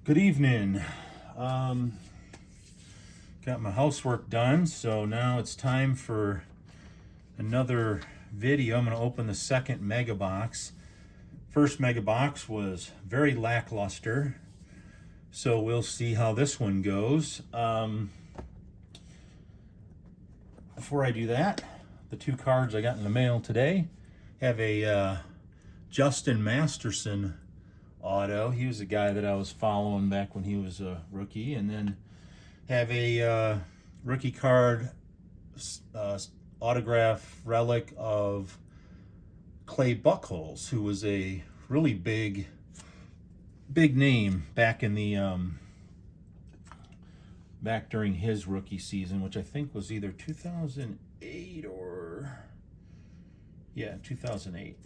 Good evening. Got my housework done, so now it's time for another video. I'm going to open the second mega box. First mega box was very lackluster, so we'll see how this one goes. Before I do that, the two cards I got in the mail today have a Justin Masterson auto. He was a guy that I was following back when he was a rookie, and then have a rookie card autograph relic of Clay Buchholz, who was a really big name back in the back during his rookie season, which I think was either 2008 or 2008.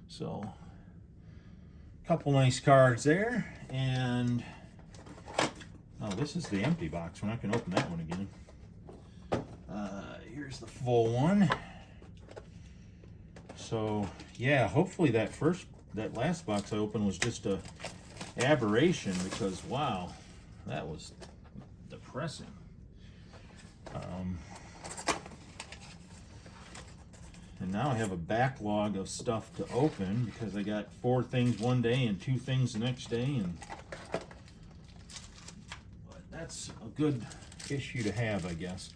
So couple nice cards there, and this is the empty box. We're not going to open that one again. Here's the full one. So yeah, hopefully that last box I opened was just a aberration, because wow, that was depressing. And now I have a backlog of stuff to open because I got 4 things one day and 2 things the next day, and but that's a good issue to have, I guess.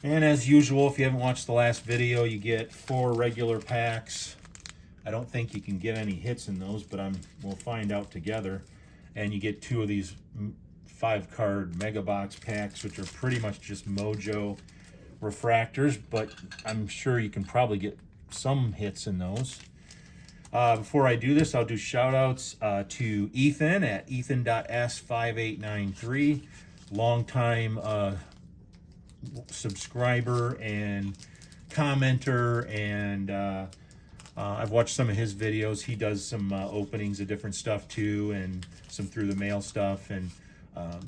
And as usual, if you haven't watched the last video, you get 4 regular packs. I don't think you can get any hits in those, but we'll find out together. And you get 2 of these 5-card mega box packs, which are pretty much just Mojo refractors, but I'm sure you can probably get some hits in those. Before I do this, I'll do shout outs to Ethan at ethan.s5893, longtime subscriber and commenter, and I've watched some of his videos. He does some openings of different stuff too, and some through the mail stuff, and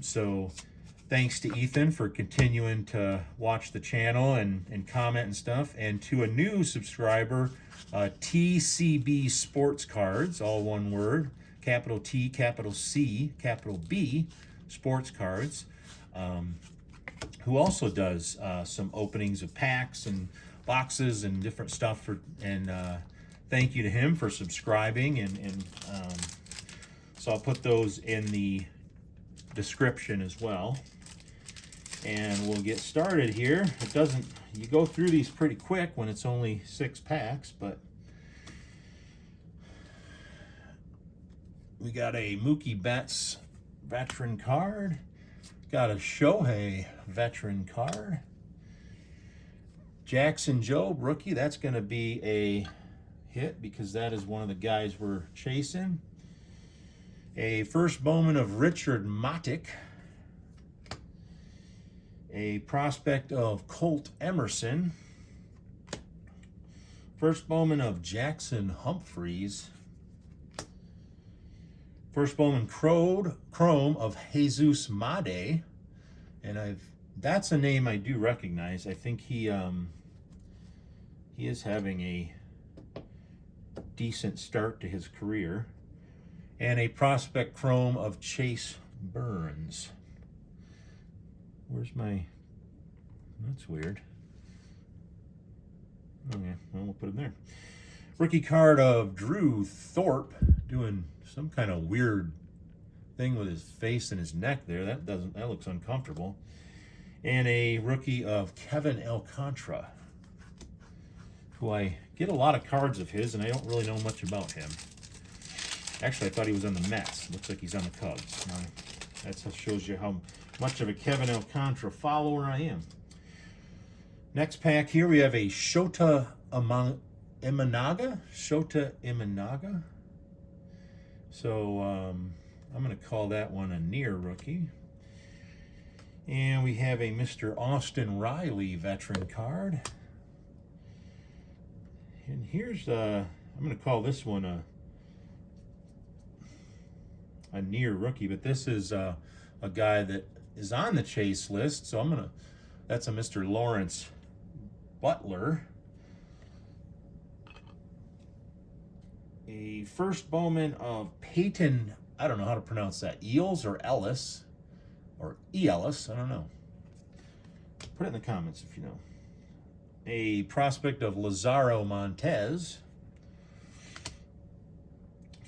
so thanks to Ethan for continuing to watch the channel and comment and stuff. And to a new subscriber, TCB Sports Cards, all one word, capital T, capital C, capital B, Sports Cards, who also does some openings of packs and boxes and different stuff. And thank you to him for subscribing. And so I'll put those in the description as well. And we'll get started here. You go through these pretty quick when it's only 6 packs, but we got a Mookie Betts veteran card, got a Shohei veteran card, Jackson Jobe rookie. That's going to be a hit because that is one of the guys we're chasing. A first Bowman of Richard Matic, a prospect of Colt Emerson, first Bowman of Jackson Humphreys, first Bowman Chrome of Jesus Made, and that's a name I do recognize. I think he is having a decent start to his career, and a prospect Chrome of Chase Burns. Where's my... That's weird. Okay, well, we'll put him there. Rookie card of Drew Thorpe, doing some kind of weird thing with his face and his neck there. That looks uncomfortable. And a rookie of Kevin Alcantara, who I get a lot of cards of his, and I don't really know much about him. Actually, I thought he was on the Mets. Looks like he's on the Cubs. That shows you how much of a Kevin Alcantara follower I am. Next pack here, we have a Shota Imanaga. So I'm going to call that one a near rookie. And we have a Mr. Austin Riley veteran card. And here's I'm going to call this one a near rookie, but this is a guy that is on the chase list, so that's a Mr. Lawrence Butler. A first Bowman of Peyton I don't know how to pronounce that. Eels or Ellis or Ellis, I don't know. Put it in the comments if you know. A prospect of Lazaro Montez.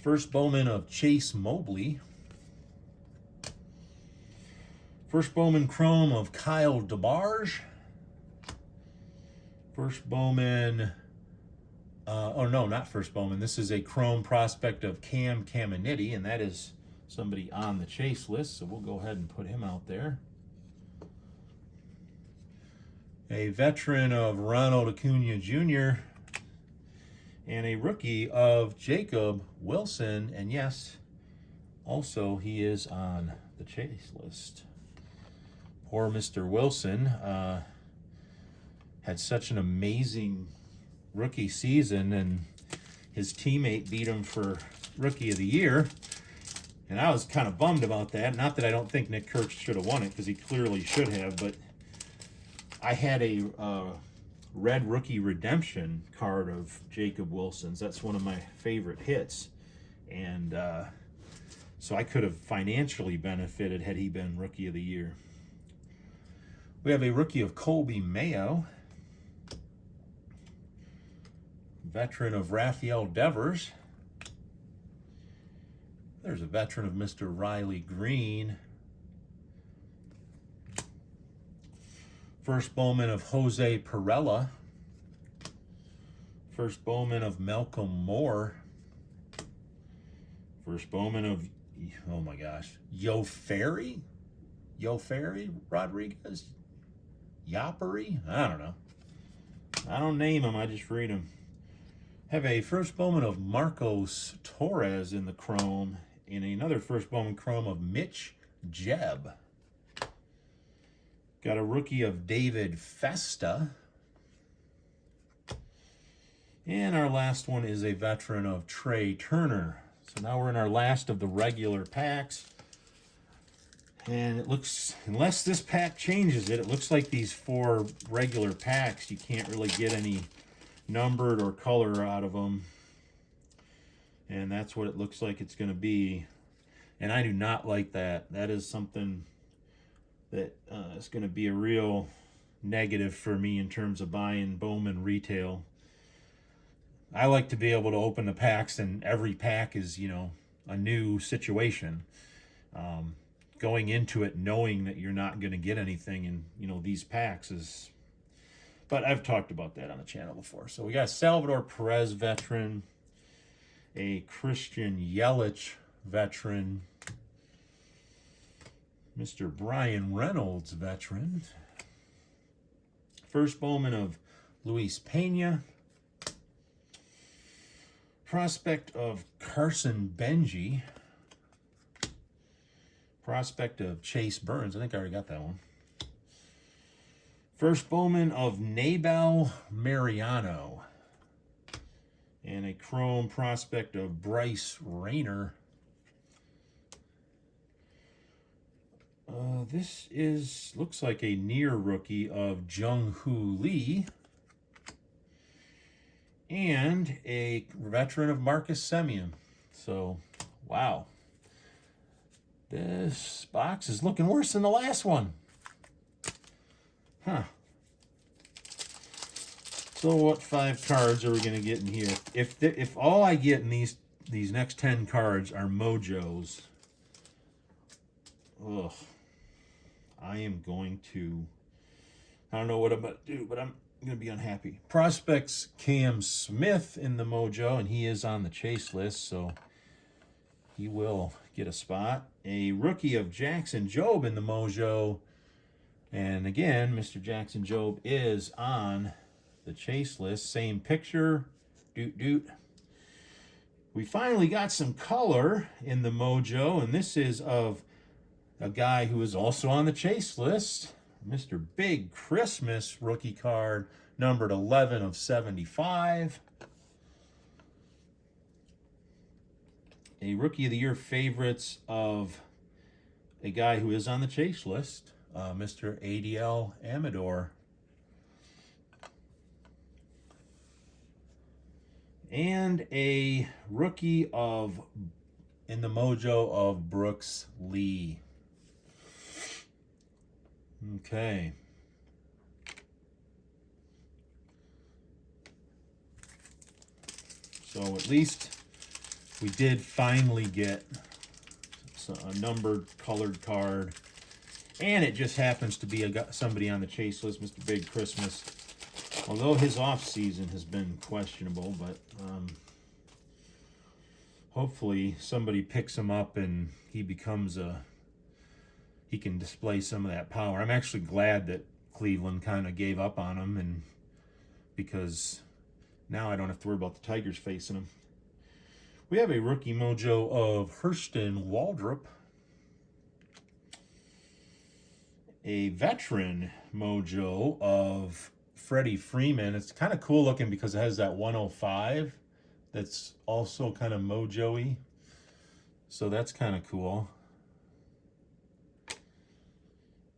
First Bowman of Chase Mobley. First Bowman Chrome of Kyle DeBarge. First Bowman, oh no, not first Bowman. This is a Chrome prospect of Cam Caminiti, and that is somebody on the Chase list, so we'll go ahead and put him out there. A veteran of Ronald Acuna Jr., and a rookie of Jacob Wilson, and yes, also he is on the Chase list. Poor Mr. Wilson had such an amazing rookie season, and his teammate beat him for Rookie of the Year, and I was kind of bummed about that. Not that I don't think Nick Kirk should have won it, because he clearly should have, but I had a red rookie redemption card of Jacob Wilson's. That's one of my favorite hits, and so I could have financially benefited had he been Rookie of the Year. We have a rookie of Colby Mayo, veteran of Rafael Devers. There's a veteran of Mr. Riley Green. First Bowman of Jose Perella. First Bowman of Malcolm Moore. First Bowman of, oh my gosh, Yo Ferry Rodriguez? Yappery? I don't know. I don't name them, I just read them. Have a first Bowman of Marcos Torres in the Chrome, and another first Bowman Chrome of Mitch Jebb. Got a rookie of David Festa. And our last one is a veteran of Trey Turner. So now we're in our last of the regular packs. And it looks, unless this pack changes it, it looks like these 4 regular packs, you can't really get any numbered or color out of them. And that's what it looks like it's going to be. And I do not like that. That is something that is going to be a real negative for me in terms of buying Bowman retail. I like to be able to open the packs, and every pack is, you know, a new situation. Going into it knowing that you're not going to get anything in, you know, these packs is... But I've talked about that on the channel before. So we got Salvador Perez veteran, a Christian Yelich veteran, Mr. Brian Reynolds veteran, first Bowman of Luis Pena, prospect of Carson Benji, prospect of Chase Burns. I think I already got that one. First Bowman of Nabel Mariano. And a chrome prospect of Bryce Rayner. This looks like a near rookie of Jung-Hoo Lee. And a veteran of Marcus Semien. So, wow. This box is looking worse than the last one. Huh. So what 5 cards are we going to get in here? If all I get in these next 10 cards are Mojos, ugh, I am going to, I don't know what I'm about to do, but I'm going to be unhappy. Prospects Cam Smith in the Mojo, and he is on the Chase list, so he will get a spot. A rookie of Jackson Jobe in the Mojo. And again, Mr. Jackson Jobe is on the Chase list. Same picture. Doot doot. We finally got some color in the Mojo, and this is of a guy who is also on the Chase list. Mr. Big Christmas rookie card, numbered 11 of 75. A Rookie of the Year favorites of a guy who is on the Chase list, Mr. ADL Amador. And a rookie of in the mojo of Brooks Lee. Okay. So at least we did finally get a numbered colored card. And it just happens to be somebody on the chase list, Mr. Big Christmas. Although his off season has been questionable, but hopefully somebody picks him up and he becomes he can display some of that power. I'm actually glad that Cleveland kind of gave up on him, and because now I don't have to worry about the Tigers facing him. We have a rookie mojo of Hurston Waldrop. A veteran mojo of Freddie Freeman. It's kind of cool looking because it has that 105 that's also kind of mojo-y. So that's kind of cool.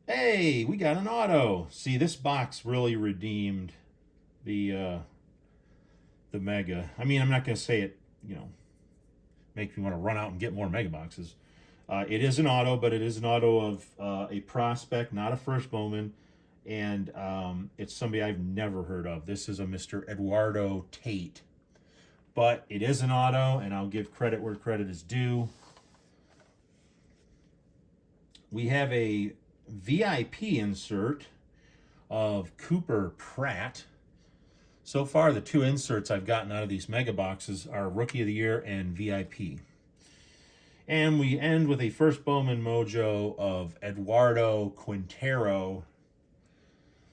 Hey, we got an auto. See, this box really redeemed the Mega. I mean, I'm not going to say it, make me want to run out and get more Mega boxes. It is an auto, but it is an auto of a prospect, not a first Bowman, and it's somebody I've never heard of. This is a Mr. Eduardo Tate. But it is an auto, and I'll give credit where credit is due. We have a VIP insert of Cooper Pratt. So far, the two inserts I've gotten out of these Mega boxes are Rookie of the Year and VIP. And we end with a first Bowman mojo of Eduardo Quintero.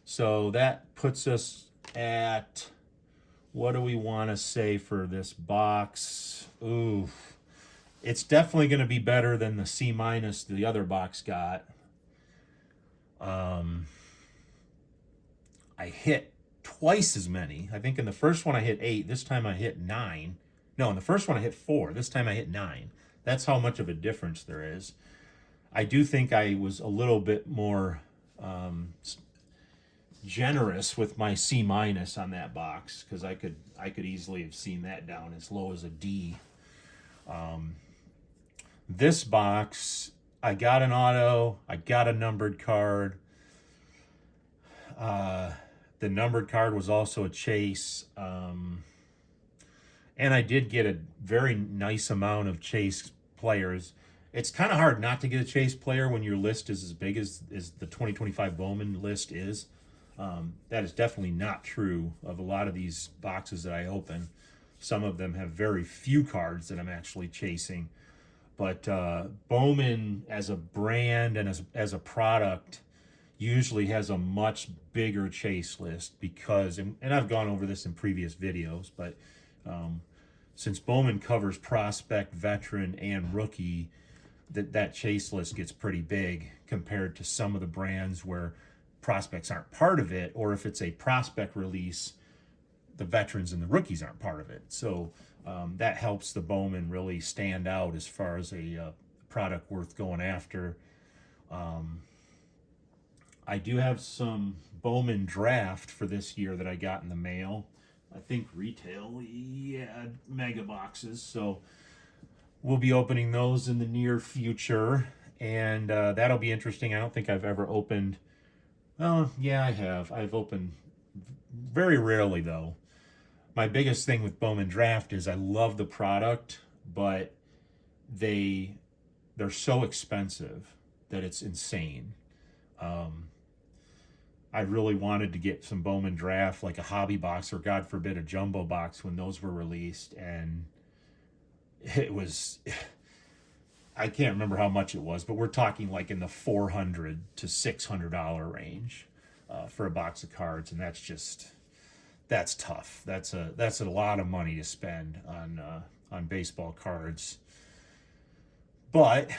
So that puts us at, what do we want to say for this box? Ooh, it's definitely going to be better than the C- the other box got. I hit twice as many. I think in the first one I hit 8. This time I hit 9. No, in the first one I hit 4. This time I hit 9. That's how much of a difference there is. I do think I was a little bit more generous with my C- on that box, because I could easily have seen that down as low as a D. This box, I got an auto, I got a numbered card. The numbered card was also a chase. And I did get a very nice amount of chase players. It's kind of hard not to get a chase player when your list is as big as the 2025 Bowman list is. That is definitely not true of a lot of these boxes that I open. Some of them have very few cards that I'm actually chasing. But Bowman as a brand and as a product usually has a much bigger chase list because, and I've gone over this in previous videos, but since Bowman covers prospect, veteran, and rookie, that chase list gets pretty big compared to some of the brands where prospects aren't part of it, or if it's a prospect release, the veterans and the rookies aren't part of it. So that helps the Bowman really stand out as far as a product worth going after. I do have some Bowman draft for this year that I got in the mail. I think retail, yeah, Mega boxes. So we'll be opening those in the near future, and that'll be interesting. I don't think I've ever opened. Oh, yeah, I have. I've opened very rarely, though. My biggest thing with Bowman Draft is I love the product, but they're so expensive that it's insane. I really wanted to get some Bowman Draft, like a hobby box or, God forbid, a jumbo box when those were released, and it was, I can't remember how much it was, but we're talking like in the $400 to $600 range for a box of cards, and that's tough. That's a lot of money to spend on baseball cards, but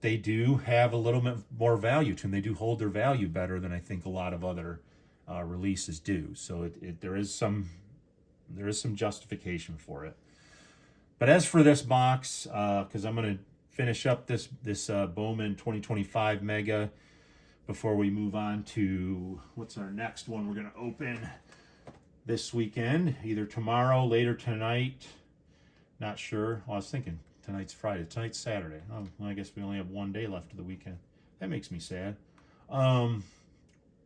they do have a little bit more value to them. They do hold their value better than I think a lot of other releases do. So there is some justification for it. But as for this box, because I'm going to finish up this Bowman 2025 Mega before we move on to what's our next one we're going to open this weekend, either tomorrow, later tonight. Not sure. Well, I was thinking Tonight's Friday. Tonight's Saturday. Oh, well, I guess we only have one day left of the weekend. That makes me sad.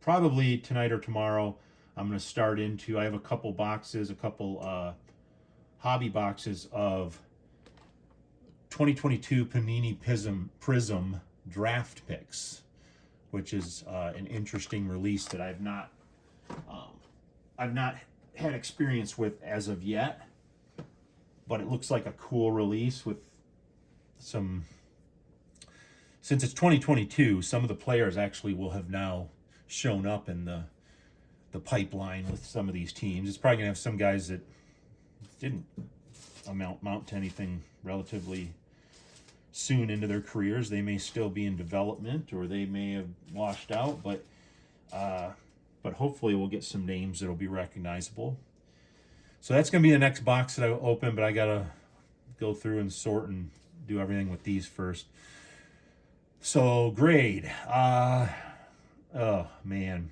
Probably tonight or tomorrow, I'm going to start into. I have a couple boxes, a couple hobby boxes of 2022 Panini Prism draft picks, which is an interesting release that I've not had experience with as of yet, but it looks like a cool release with some. Since it's 2022, some of the players actually will have now shown up in the pipeline with some of these teams. It's probably gonna have some guys that didn't amount to anything relatively soon into their careers. They may still be in development, or they may have washed out, but hopefully we'll get some names that'll be recognizable. So that's going to be the next box that I open, but I got to go through and sort and do everything with these first. So grade. Oh, man.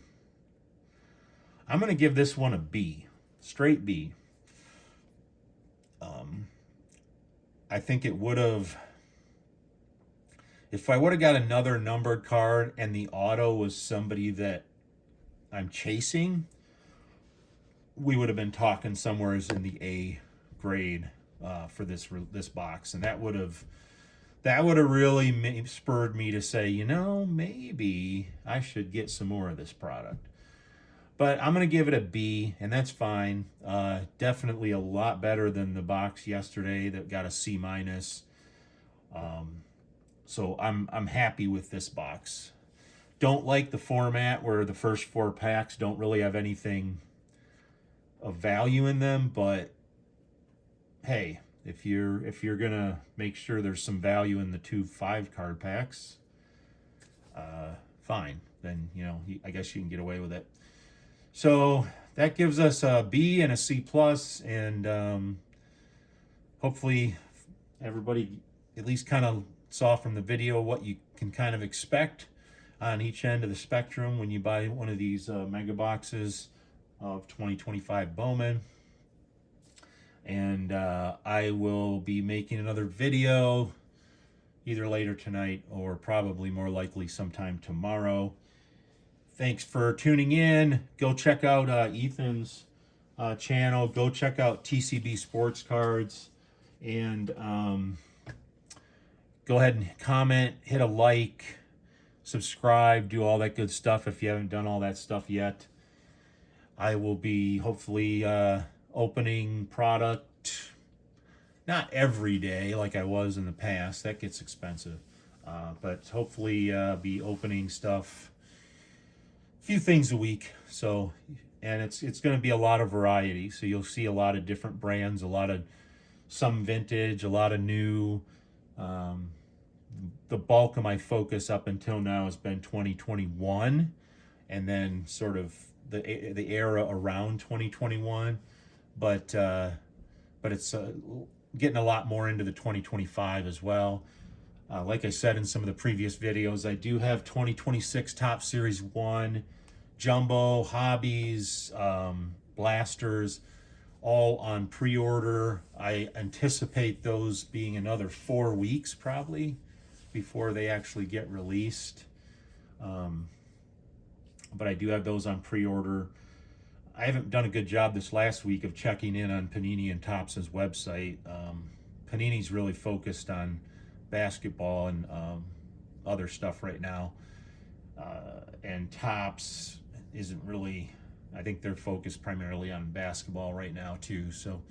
I'm going to give this one a B. Straight B. I think it would have... If I would have got another numbered card and the auto was somebody that I'm chasing, we would have been talking somewhere in the A grade for this box, and that would have really spurred me to say, maybe I should get some more of this product. But I'm going to give it a B, and that's fine. Definitely a lot better than the box yesterday that got a C minus. So I'm happy with this box. Don't like the format where the first 4 packs don't really have anything of value in them, but hey, if you're gonna make sure there's some value in the 2 5-card packs, fine. Then I guess you can get away with it. So that gives us a B and a C plus, and hopefully everybody at least kind of saw from the video what you can kind of expect on each end of the spectrum when you buy one of these mega boxes of 2025 Bowman. And I will be making another video either later tonight or probably more likely sometime tomorrow. Thanks for tuning in. Go check out Ethan's channel. Go check out TCB Sports Cards, and go ahead and comment, hit a like, subscribe, do all that good stuff if you haven't done all that stuff yet. I will be hopefully opening product, not every day like I was in the past. That gets expensive. But hopefully be opening stuff, a few things a week. So, and it's going to be a lot of variety. So you'll see a lot of different brands, some vintage, a lot of new. The bulk of my focus up until now has been 2021, and then sort of the era around 2021, but it's getting a lot more into the 2025 as well. Like I said in some of the previous videos, I do have 2026 Top Series 1, Jumbo, Hobbies, Blasters, all on pre-order. I anticipate those being another 4 weeks probably before they actually get released. But I do have those on pre-order. I haven't done a good job this last week of checking in on Panini and Topps' website. Panini's really focused on basketball and other stuff right now. And Topps isn't really, I think they're focused primarily on basketball right now too. So,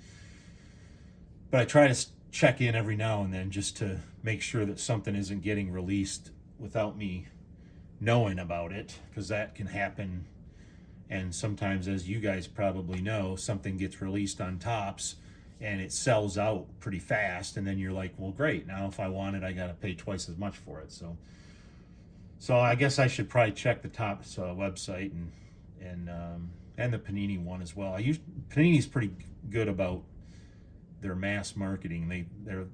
but I try to check in every now and then just to make sure that something isn't getting released without me knowing about it, because that can happen. And sometimes, as you guys probably know, something gets released on Topps and it sells out pretty fast, and then you're like, well, great, now if I want it, I got to pay twice as much for it. So I guess I should probably check the Topps website and the Panini one as well. Panini's pretty good about their mass marketing. They're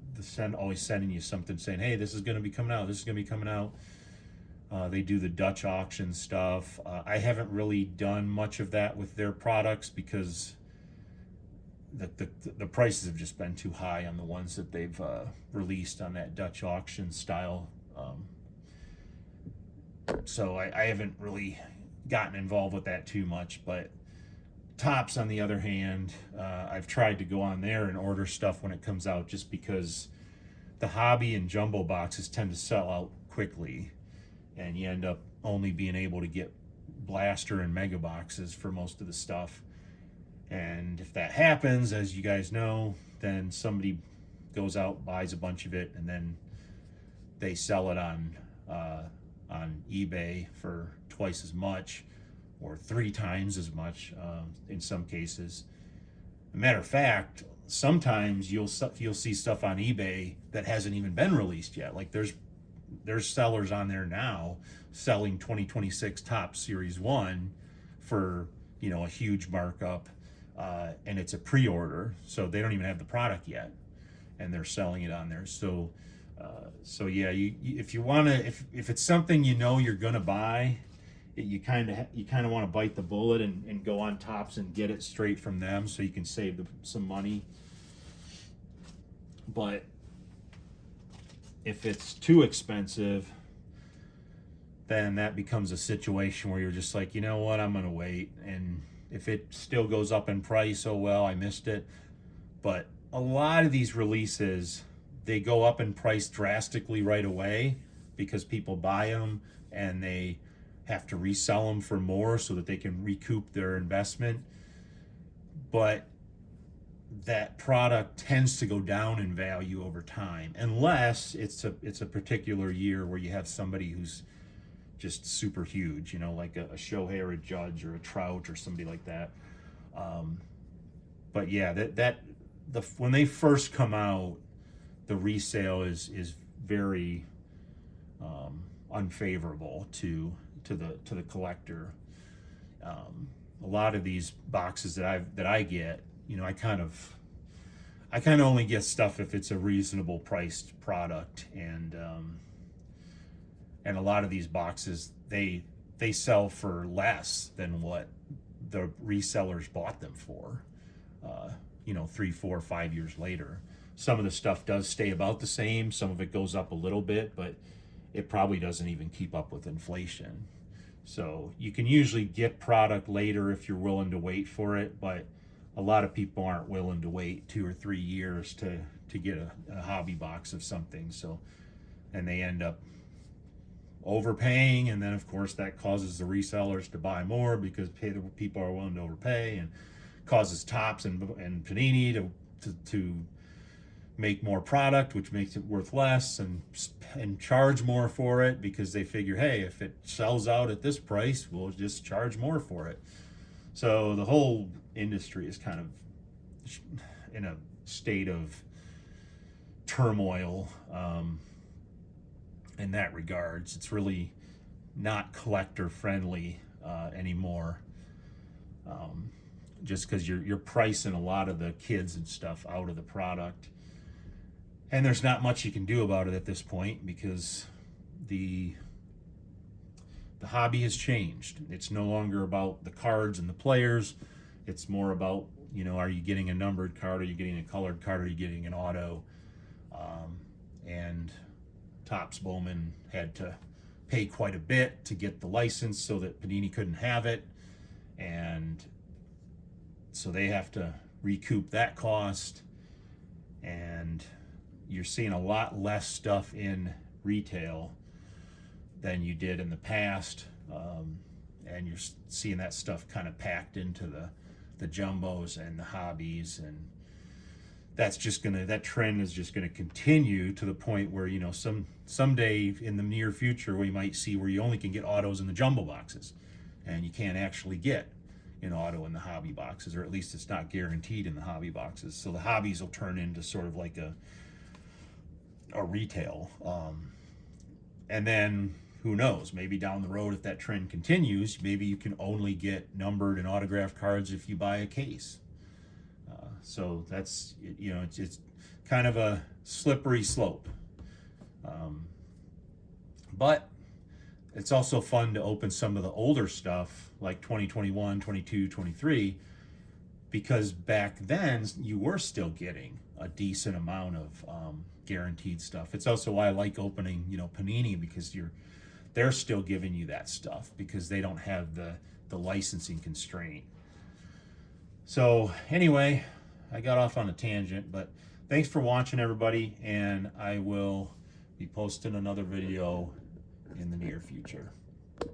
always sending you something saying, hey, this is going to be coming out, this is going to be coming out. They do the Dutch auction stuff. I haven't really done much of that with their products because the prices have just been too high on the ones that they've released on that Dutch auction style. So I haven't really gotten involved with that too much. But Topps, on the other hand, I've tried to go on there and order stuff when it comes out, just because the hobby and jumbo boxes tend to sell out quickly, and you end up only being able to get blaster and mega boxes for most of the stuff. And if that happens, as you guys know, then somebody goes out, buys a bunch of it, and then they sell it on eBay for twice as much or 3 times as much in some cases. As a matter of fact, sometimes you'll see stuff on eBay that hasn't even been released yet. Like there's sellers on there now selling 2026 Topps Series 1 for, you know, a huge markup, and it's a pre-order, so they don't even have the product yet, and they're selling it on there. So yeah, if you want to, if it's something you know you're gonna buy, you kind of want to bite the bullet and go on Topps and get it straight from them, so you can save some money. But if it's too expensive, then that becomes a situation where you're just like, you know what, I'm gonna wait, and if it still goes up in price, oh well, I missed it. But a lot of these releases, they go up in price drastically right away because people buy them and they have to resell them for more so that they can recoup their investment. But that product tends to go down in value over time, unless it's a particular year where you have somebody who's just super huge, you know, like a Shohei or a Judge or a Trout or somebody like that. But yeah, when they first come out, the resale is very unfavorable to the collector. A lot of these boxes that I get, you know, I kind of only get stuff if it's a reasonable priced product, and a lot of these boxes they sell for less than what the resellers bought them for. You know, 3, 4, 5 years later. Some of the stuff does stay about the same. Some of it goes up a little bit, but it probably doesn't even keep up with inflation. So you can usually get product later if you're willing to wait for it, but a lot of people aren't willing to wait 2 or 3 years to get a hobby box of something. So, and they end up overpaying, and then of course that causes the resellers to buy more because people are willing to overpay, and causes Topps and Panini to make more product, which makes it worth less, and charge more for it because they figure, hey, if it sells out at this price, we'll just charge more for it. So the whole industry is kind of in a state of turmoil in that regards. It's really not collector friendly anymore, just because you're pricing a lot of the kids and stuff out of the product. And there's not much you can do about it at this point because the hobby has changed. It's no longer about the cards and the players. It's more about, you know, are you getting a numbered card? Are you getting a colored card? Are you getting an auto? And Topps Bowman had to pay quite a bit to get the license so that Panini couldn't have it. And so they have to recoup that cost. And you're seeing a lot less stuff in retail than you did in the past, and you're seeing that stuff kind of packed into the jumbos and the hobbies, and that trend is just gonna continue to the point where, you know, someday in the near future we might see where you only can get autos in the jumbo boxes, and you can't actually get an auto in the hobby boxes, or at least it's not guaranteed in the hobby boxes. So the hobbies will turn into sort of like a retail, and then who knows, maybe down the road, if that trend continues, maybe you can only get numbered and autographed cards if you buy a case. So that's, you know, it's kind of a slippery slope, but it's also fun to open some of the older stuff like 2021, 22, 23, because back then you were still getting a decent amount of guaranteed stuff. It's also why I like opening, you know, Panini, because they're still giving you that stuff because they don't have the licensing constraint. So anyway, I got off on a tangent, but thanks for watching, everybody, and I will be posting another video in the near future.